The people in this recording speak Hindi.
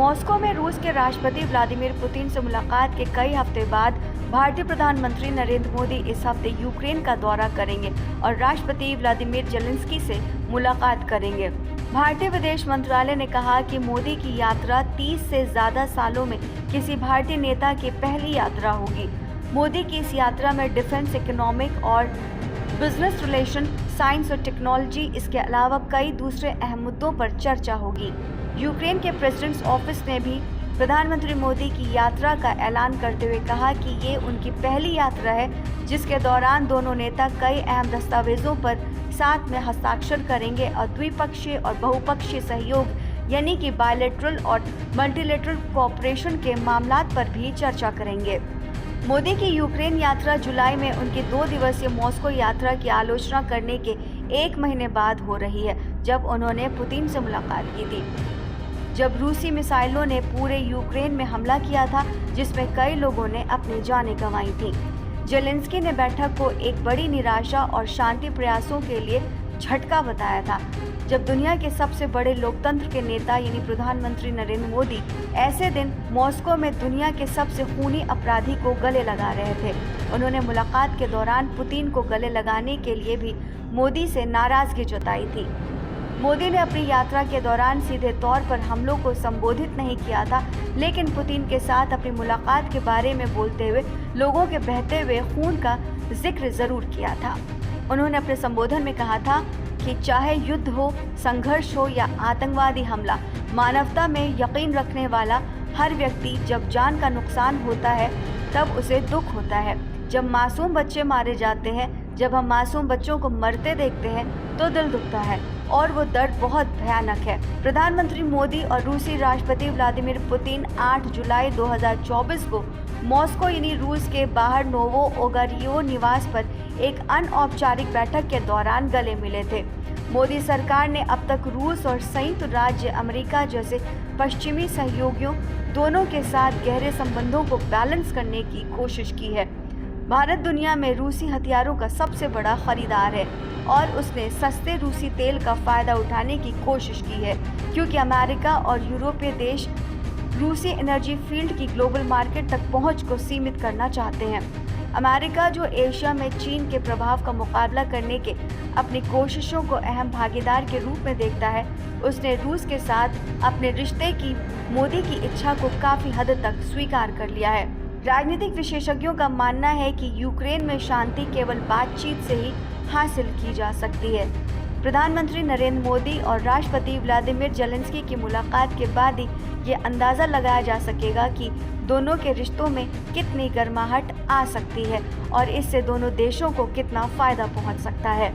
मॉस्को में रूस के राष्ट्रपति व्लादिमीर पुतिन से मुलाकात के कई हफ्ते बाद भारतीय प्रधानमंत्री नरेंद्र मोदी इस हफ्ते यूक्रेन का दौरा करेंगे और राष्ट्रपति व्लादिमीर जेलेंस्की से मुलाकात करेंगे। भारतीय विदेश मंत्रालय ने कहा कि मोदी की यात्रा 30 से ज्यादा सालों में किसी भारतीय नेता की पहली यात्रा होगी। मोदी की इस यात्रा में डिफेंस, इकोनॉमिक और बिजनेस रिलेशन, साइंस और टेक्नोलॉजी, इसके अलावा कई दूसरे अहम मुद्दों पर चर्चा होगी। यूक्रेन के प्रेसिडेंट्स ऑफिस ने भी प्रधानमंत्री मोदी की यात्रा का ऐलान करते हुए कहा कि ये उनकी पहली यात्रा है जिसके दौरान दोनों नेता कई अहम दस्तावेजों पर साथ में हस्ताक्षर करेंगे और द्विपक्षीय और बहुपक्षीय सहयोग यानी कि बायलैटरल और मल्टीलैटरल कोऑपरेशन के मामलात पर भी चर्चा करेंगे। मोदी की यूक्रेन यात्रा जुलाई में उनकी 2 दिवसीय मॉस्को यात्रा की आलोचना करने के 1 महीने बाद हो रही है, जब उन्होंने पुतिन से मुलाकात की थी, जब रूसी मिसाइलों ने पूरे यूक्रेन में हमला किया था जिसमें कई लोगों ने अपनी जानें गंवाई थी। जेलेंस्की ने बैठक को एक बड़ी निराशा और शांति प्रयासों के लिए झटका बताया था, जब दुनिया के सबसे बड़े लोकतंत्र के नेता यानी प्रधानमंत्री नरेंद्र मोदी ऐसे दिन मॉस्को में दुनिया के सबसे खूनी अपराधी को गले लगा रहे थे। उन्होंने मुलाकात के दौरान पुतिन को गले लगाने के लिए भी मोदी से नाराजगी जताई थी। मोदी ने अपनी यात्रा के दौरान सीधे तौर पर हमलों को संबोधित नहीं किया था, लेकिन पुतिन के साथ अपनी मुलाकात के बारे में बोलते हुए लोगों के बहते हुए खून का जिक्र जरूर किया था। उन्होंने अपने संबोधन में कहा था कि चाहे युद्ध हो, संघर्ष हो या आतंकवादी हमला, मानवता में यकीन रखने वाला हर व्यक्ति जब जान का नुकसान होता है तब उसे दुख होता है। जब मासूम बच्चे मारे जाते हैं, जब हम मासूम बच्चों को मरते देखते हैं तो दिल दुखता है और वो दर्द बहुत भयानक है। प्रधानमंत्री मोदी और रूसी राष्ट्रपति व्लादिमीर पुतिन 8 जुलाई 2024 को मॉस्को यानी रूस के बाहर नोवो ओगारियो निवास पर एक अनौपचारिक बैठक के दौरान गले मिले थे। मोदी सरकार ने अब तक रूस और संयुक्त राज्य अमेरिका जैसे पश्चिमी सहयोगियों दोनों के साथ गहरे संबंधों को बैलेंस करने की कोशिश की है। भारत दुनिया में रूसी हथियारों का सबसे बड़ा खरीदार है और उसने सस्ते रूसी तेल का फायदा उठाने की कोशिश की है, क्योंकि अमेरिका और यूरोपीय देश रूसी एनर्जी फील्ड की ग्लोबल मार्केट तक पहुंच को सीमित करना चाहते हैं। अमेरिका, जो एशिया में चीन के प्रभाव का मुकाबला करने के अपनी कोशिशों को अहम भागीदार के रूप में देखता है, उसने रूस के साथ अपने रिश्ते की मोदी की इच्छा को काफी हद तक स्वीकार कर लिया है। राजनीतिक विशेषज्ञों का मानना है कि यूक्रेन में शांति केवल बातचीत से ही हासिल की जा सकती है। प्रधानमंत्री नरेंद्र मोदी और राष्ट्रपति व्लादिमीर जेलेंस्की की मुलाकात के बाद ही ये अंदाज़ा लगाया जा सकेगा कि दोनों के रिश्तों में कितनी गर्माहट आ सकती है और इससे दोनों देशों को कितना फायदा पहुंच सकता है।